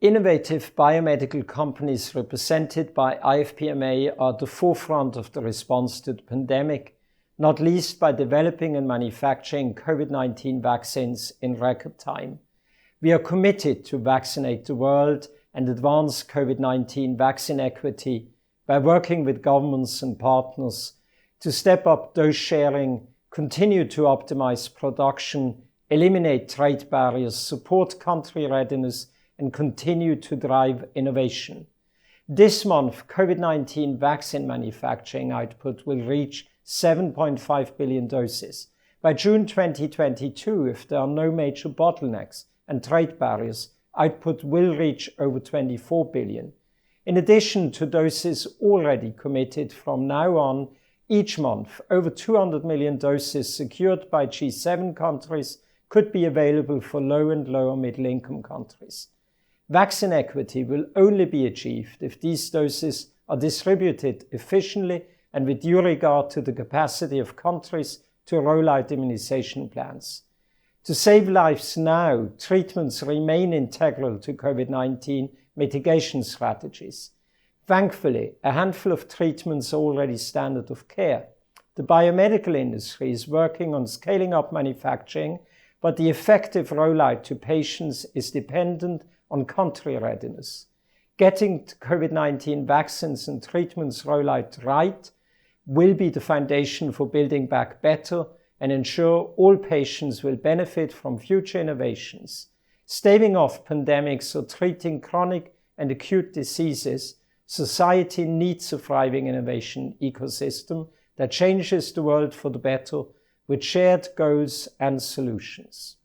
Innovative biomedical companies represented by IFPMA are at the forefront of the response to the pandemic, not least by developing and manufacturing COVID-19 vaccines in record time. We are committed to vaccinate the world and advance COVID-19 vaccine equity by working with governments and partners to step up dose sharing, continue to optimize production, eliminate trade barriers, support country readiness, and continue to drive innovation. This month, COVID-19 vaccine manufacturing output will reach 7.5 billion doses. By June 2022, if there are no major bottlenecks and trade barriers, output will reach over 24 billion. In addition to doses already committed from now on, each month, over 200 million doses secured by G7 countries could be available for low and lower middle income countries. Vaccine equity will only be achieved if these doses are distributed efficiently and with due regard to the capacity of countries to roll out immunization plans. To save lives now, treatments remain integral to COVID-19 mitigation strategies. Thankfully, a handful of treatments are already standard of care. The biomedical industry is working on scaling up manufacturing, but the effective rollout to patients is dependent on country readiness. Getting COVID-19 vaccines and treatments rollout right will be the foundation for building back better and ensure all patients will benefit from future innovations. Staving off pandemics or treating chronic and acute diseases, society needs a thriving innovation ecosystem that changes the world for the better with shared goals and solutions.